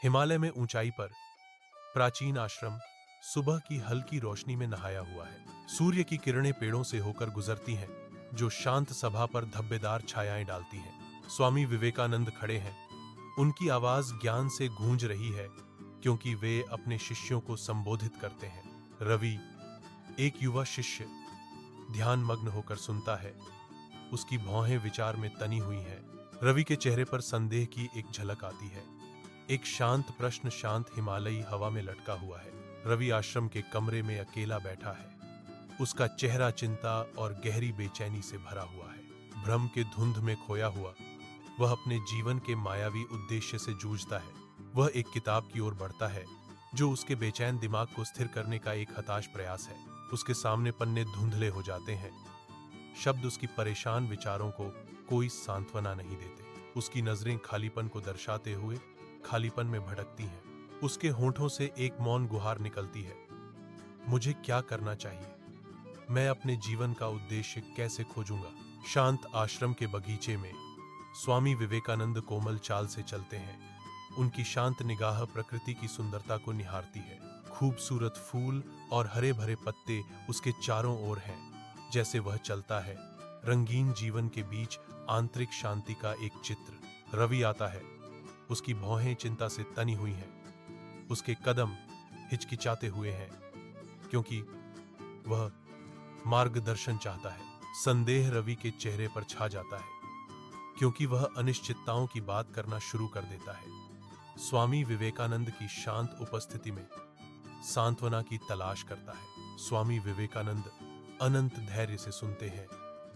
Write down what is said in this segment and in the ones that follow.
हिमालय में ऊंचाई पर प्राचीन आश्रम सुबह की हल्की रोशनी में नहाया हुआ है। सूर्य की किरणें पेड़ों से होकर गुजरती हैं, जो शांत सभा पर धब्बेदार छायाएं डालती हैं। स्वामी विवेकानंद खड़े हैं। उनकी आवाज ज्ञान से गूंज रही है, क्योंकि वे अपने शिष्यों को संबोधित करते हैं। रवि, एक युवा शिष्य, ध्यान मग्न होकर सुनता है। उसकी भौहें विचार में तनी हुई हैं। रवि के चेहरे पर संदेह की एक झलक आती है। एक शांत प्रश्न शांत हिमालयी हवा में लटका हुआ है। रवि आश्रम के कमरे में अकेला बैठा है। उसका चेहरा चिंता और गहरी बेचैनी से भरा हुआ है। भ्रम के धुंध में खोया हुआ वह अपने जीवन के मायावी उद्देश्य से जूझता है। वह एक किताब की ओर बढ़ता है, जो उसके बेचैन दिमाग को स्थिर करने का एक हताश प्रयास है। उसके सामने पन्ने धुंधले हो जाते हैं। शब्द उसकी परेशान विचारों को कोई सांत्वना नहीं देते। उसकी नजरें खालीपन को दर्शाते हुए खालीपन में भटकती हैं। उसके होंठों से एक मौन गुहार निकलती है। मुझे क्या करना चाहिए? मैं अपने जीवन का उद्देश्य कैसे खोजूंगा? शांत आश्रम के बगीचे में स्वामी विवेकानंद कोमल चाल से चलते हैं। उनकी शांत निगाह प्रकृति की सुंदरता को निहारती है। खूबसूरत फूल और हरे भरे पत्ते उसके चारों ओर हैं। जैसे वह चलता है, रंगीन जीवन के बीच आंतरिक शांति का एक चित्र। रवि आता है। उसकी भौहें चिंता से तनी हुई हैं। उसके कदम हिचकिचाते हुए हैं, क्योंकि वह मार्गदर्शन चाहता है। संदेह रवि के चेहरे पर छा जाता है, क्योंकि वह अनिश्चितताओं की बात करना शुरू कर देता है। स्वामी विवेकानंद की शांत उपस्थिति में सांत्वना की तलाश करता है। स्वामी विवेकानंद अनंत धैर्य से सुनते हैं।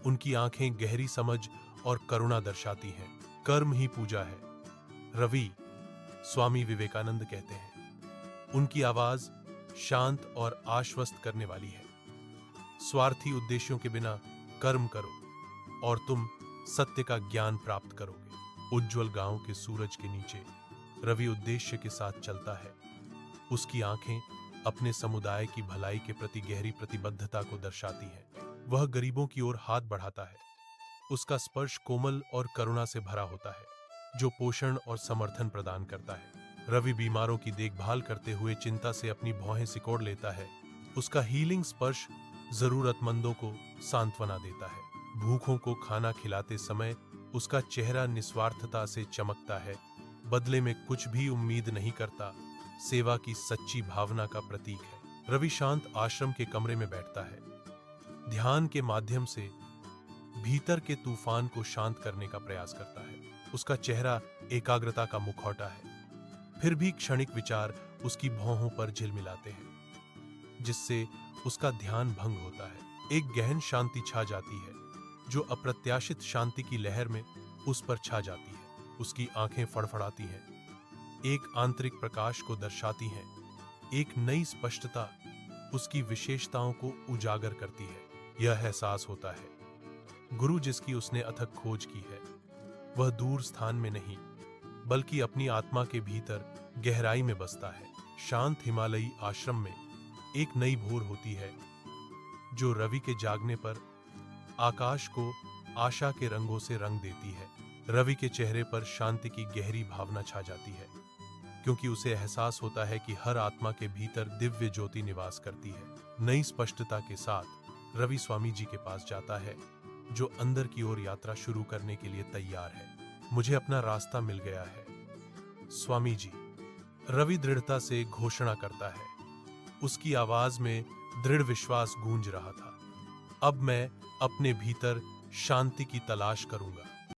उनकी आंखें गहरी समझ और करुणा दर्शाती हैं। कर्म ही पूजा है, रवि, स्वामी विवेकानंद कहते हैं। उनकी आवाज शांत और आश्वस्त करने वाली है। स्वार्थी उद्देश्यों के बिना कर्म करो और तुम सत्य का ज्ञान प्राप्त करोगे। उज्जवल गांव के सूरज के नीचे रवि उद्देश्य के साथ चलता है। उसकी आंखें अपने समुदाय की भलाई के प्रति गहरी प्रतिबद्धता को दर्शाती हैं। वह गरीबों की ओर हाथ बढ़ाता है। उसका स्पर्श कोमल और करुणा से भरा होता है, जो पोषण और समर्थन प्रदान करता है। रवि बीमारों की देखभाल करते हुए चिंता से अपनी भौहें सिकोड़ लेता है। उसका हीलिंग स्पर्श जरूरतमंदों को सांत्वना देता है। भूखों को खाना खिलाते समय उसका चेहरा निस्वार्थता से चमकता है। बदले में कुछ भी उम्मीद नहीं करता। सेवा की सच्ची भावना का प्रतीक है। रवि शांत आश्रम के कमरे में बैठता है। ध्यान के माध्यम से भीतर के तूफान को शांत करने का प्रयास करता है। उसका चेहरा एकाग्रता का मुखौटा है। फिर भी क्षणिक विचार उसकी भौहों पर झिलमिलाते हैं, जिससे उसका ध्यान भंग होता है। एक गहन शांति छा जाती है, जो अप्रत्याशित शांति की लहर में उस पर छा जाती है। उसकी आंखें फड़फड़ाती हैं, एक आंतरिक प्रकाश को दर्शाती हैं। एक नई स्पष्टता उसकी विशेषताओं को उजागर करती है। यह एहसास होता है, गुरु जिसकी उसने अथक खोज की है, वह दूर स्थान में नहीं, बल्कि अपनी आत्मा के भीतर गहराई में बसता है। शांत हिमालयी आश्रम में एक नई भोर होती है, जो रवि के जागने पर आकाश को आशा के रंगों से रंग देती है। रवि के चेहरे पर शांति की गहरी भावना छा जाती है, क्योंकि उसे एहसास होता है कि हर आत्मा के भीतर दिव्य ज्योति निवास करती है। नई स्पष्टता के साथ रवि स्वामी जी के पास जाता है, जो अंदर की ओर यात्रा शुरू करने के लिए तैयार है। मुझे अपना रास्ता मिल गया है, स्वामी जी, रवि दृढ़ता से घोषणा करता है। उसकी आवाज में दृढ़ विश्वास गूंज रहा था। अब मैं अपने भीतर शांति की तलाश करूंगा।